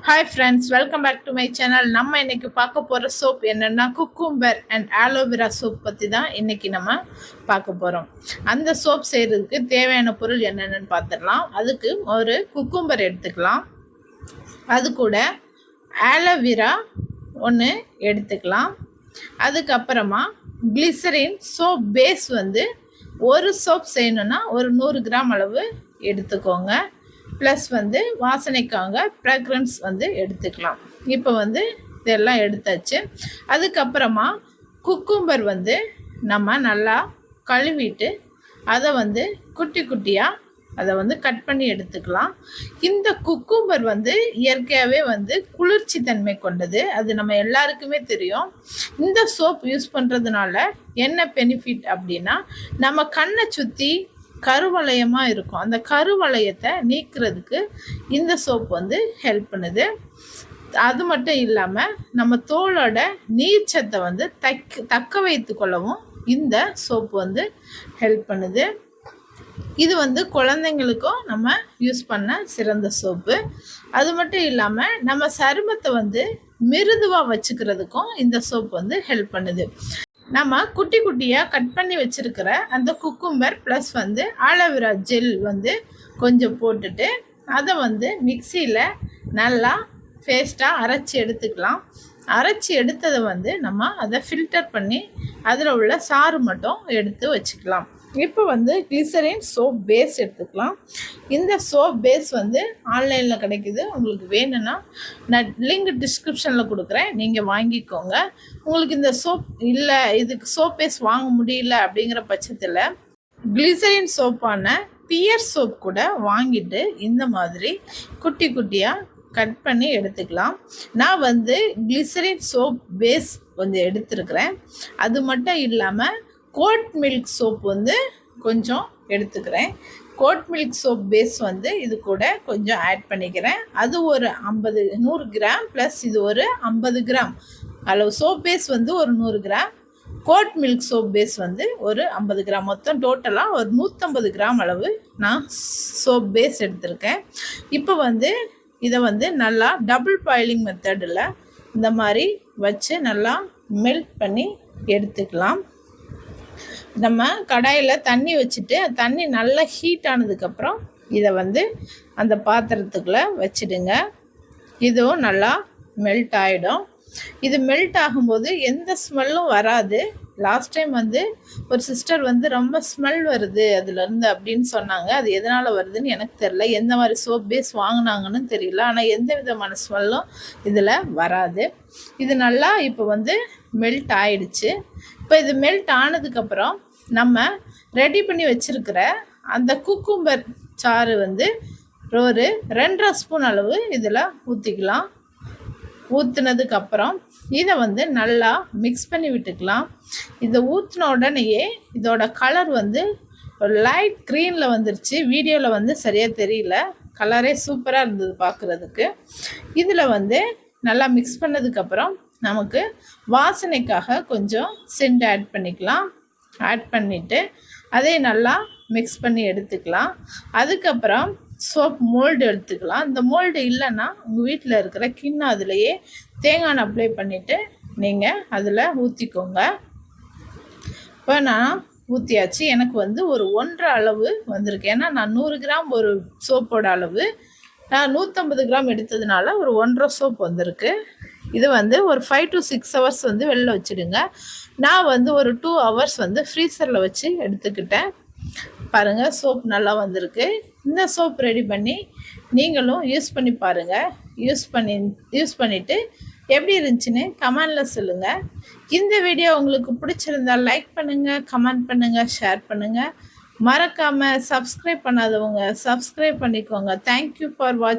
Hi friends, welcome back to my channel. நம்ம இன்னைக்கு பார்க்க போற சோப் என்னன்னா குக்கும்பர் அண்ட் ஆலோவேரா சோப் பத்தி தான் இன்னைக்கு நம்ம பார்க்க போறோம். அந்த சோப் செய்யறதுக்கு தேவையான பொருள் என்னென்னு பார்த்துடலாம். அதுக்கு ஒரு குக்கும்பர் எடுத்துக்கலாம். அது கூட ஆலோவேரா ஒன்று எடுத்துக்கலாம். அதுக்கப்புறமா கிளிசரின் சோப் பேஸ் வந்து ஒரு சோப் செய்யணும்னா ஒரு 100 கிராம் அளவு எடுத்துக்கோங்க. ப்ளஸ் வந்து வாசனைக்காக ஃப்ராக்ரன்ஸ் வந்து எடுத்துக்கலாம். இப்போ வந்து இதெல்லாம் எடுத்தாச்சு. அதுக்கப்புறமா குக்கும்பர் வந்து நம்ம நல்லா கழுவிட்டு அதை வந்து குட்டி குட்டியாக அதை வந்து கட் பண்ணி எடுத்துக்கலாம். இந்த குக்கும்பர் வந்து இயற்கையாகவே வந்து குளிர்ச்சி தன்மை கொண்டது. அது நம்ம எல்லாருக்குமே தெரியும். இந்த சோப் யூஸ் பண்ணுறதுனால என்ன பெனிஃபிட் அப்படின்னா, நம்ம கண்ணை சுற்றி கருவளையமாக இருக்கும். அந்த கருவளையத்தை நீக்கிறதுக்கு இந்த சோப் வந்து ஹெல்ப் பண்ணுது. அது மட்டும் இல்லாமல் நம்ம தோலோட நீர்ச்சத்தை வந்து தக்க வைத்து கொள்ளவும் இந்த சோப்பு வந்து ஹெல்ப் பண்ணுது. இது வந்து குழந்தைங்களுக்கும் நம்ம யூஸ் பண்ண சிறந்த சோப்பு. அது மட்டும் இல்லாமல் நம்ம சருமத்தை வந்து மிருதுவாக வச்சுக்கிறதுக்கும் இந்த சோப் வந்து ஹெல்ப் பண்ணுது. நம்ம குட்டி குட்டியாக கட் பண்ணி வச்சுருக்கிற அந்த குக்கும்பர் ப்ளஸ் வந்து ஆலோவேரா ஜெல் வந்து கொஞ்சம் போட்டுட்டு அதை வந்து மிக்சியில் நல்லா பேஸ்ட்டாக அரைச்சி எடுத்துக்கலாம். அரைச்சி எடுத்ததை வந்து நம்ம அதை ஃபில்டர் பண்ணி அதில் உள்ள சாறு மட்டும் எடுத்து வச்சுக்கலாம். இப்போ வந்து கிளிசரின் சோப் பேஸ் எடுத்துக்கலாம். இந்த சோப் பேஸ் வந்து ஆன்லைனில் கிடைக்குது. உங்களுக்கு வேணும்னா நான் லிங்க் டிஸ்கிரிப்ஷனில் கொடுக்குறேன், நீங்கள் வாங்கிக்கோங்க. உங்களுக்கு இந்த சோப் இல்லை, இதுக்கு சோப் பேஸ் வாங்க முடியல அப்படிங்கிற பட்சத்தில் கிளிசரின் சோப்பான பியர் சோப் கூட வாங்கிட்டு இந்த மாதிரி குட்டி குட்டியாக கட் பண்ணி எடுத்துக்கலாம். நான் வந்து கிளிசரின் சோப் பேஸ் கொஞ்சம் எடுத்துருக்கிறேன். அது மட்டும் இல்லாமல் கோட் மில்க் சோப் வந்து கொஞ்சம் எடுத்துக்கிறேன். கோட் மில்க் சோப் பேஸ் வந்து இது கூட கொஞ்சம் ஆட் பண்ணிக்கிறேன். அது ஒரு 100 கிராம் ப்ளஸ் இது ஒரு 50 கிராம் அளவு. சோப் பேஸ் வந்து ஒரு 100 gram, goat milk soap base வந்து ஒரு 50 கிராம், மொத்தம் டோட்டலாக ஒரு 150 கிராம் அளவு நான் சோப் பேஸ் எடுத்திருக்கேன். இப்போ வந்து இதை வந்து நல்லா டபுள் பாயிலிங் மெத்தடில் இந்த மாதிரி வச்சு நல்லா மெல்ட் பண்ணி எடுத்துக்கலாம். நம்ம கடாயில் தண்ணி வச்சுட்டு தண்ணி நல்லா ஹீட் ஆனதுக்கப்புறம் இதை வந்து அந்த பாத்திரத்துக்குள்ளே வச்சுடுங்க. இதுவும் நல்லா மெல்ட் ஆகிடும். இது மெல்ட் ஆகும்போது எந்த ஸ்மெல்லும் வராது. லாஸ்ட் டைம் வந்து ஒரு சிஸ்டர் வந்து ரொம்ப ஸ்மெல் வருது அதுலேருந்து அப்படின்னு சொன்னாங்க. அது எதனால் வருதுன்னு எனக்கு தெரியல. எந்த மாதிரி சோப் பேஸ் வாங்கினாங்கன்னு தெரியல. ஆனால் எந்த விதமான ஸ்மெல்லும் இதில் வராது. இது நல்லா இப்போ வந்து மெல்ட் ஆயிடுச்சு. இப்போ இது மெல்ட் ஆனதுக்கப்புறம் நம்ம ரெடி பண்ணி வச்சுருக்கிற அந்த குக்கும்பர் சாறு வந்து ஒரு 2.5 ஸ்பூன் அளவு இதில் ஊற்றிக்கலாம். ஊற்றுனதுக்கப்புறம் இதை வந்து நல்லா மிக்ஸ் பண்ணி விட்டுக்கலாம். இதை ஊற்றின உடனேயே இதோட கலர் வந்து ஒரு லைட் க்ரீனில் வந்துருச்சு. வீடியோவில் வந்து சரியாக தெரியல, கலரே சூப்பராக இருந்தது பார்க்குறதுக்கு. இதில் வந்து நல்லா மிக்ஸ் பண்ணதுக்கப்புறம் நமக்கு வாசனைக்காக கொஞ்சம் சென்ட் ஆட் பண்ணிக்கலாம். ஆட் பண்ணிவிட்டு அதே நல்லா மிக்ஸ் பண்ணி எடுத்துக்கலாம். அதுக்கப்புறம் சோப் மோல்டு எடுத்துக்கலாம். இந்த மோல்டு இல்லைன்னா உங்கள் வீட்டில் இருக்கிற கிண்ணம் அதிலையே தேங்காய் அப்ளை பண்ணிவிட்டு நீங்கள் அதில் ஊற்றிக்கோங்க. இப்போ நான் ஊற்றியாச்சு. எனக்கு வந்து ஒரு 1.5 அளவு வந்திருக்கு. ஏன்னா நான் 100 கிராம் ஒரு சோப்போட அளவு, நான் 150 கிராம் எடுத்ததுனால ஒரு 1.5 சோப் வந்திருக்கு. இது வந்து ஒரு 5 to 6 ஹவர்ஸ் வந்து வெளில வச்சுடுங்க. நான் வந்து ஒரு 2 ஹவர்ஸ் வந்து ஃப்ரீசரில் வச்சு எடுத்துக்கிட்டேன். பாருங்கள், சோப் நல்லா வந்திருக்கு. இந்த சோப் ரெடி பண்ணி நீங்களும் யூஸ் பண்ணி பாருங்கள். யூஸ் பண்ணிவிட்டு எப்படி இருந்துச்சுன்னு கமெண்டில் சொல்லுங்கள். இந்த வீடியோ உங்களுக்கு பிடிச்சிருந்தால் லைக் பண்ணுங்கள், கமெண்ட் பண்ணுங்கள், ஷேர் பண்ணுங்கள். மறக்காமல் சப்ஸ்கிரைப் பண்ணாதவங்க சப்ஸ்கிரைப் பண்ணிக்கோங்க. தேங்க்யூ ஃபார் வாட்சிங்.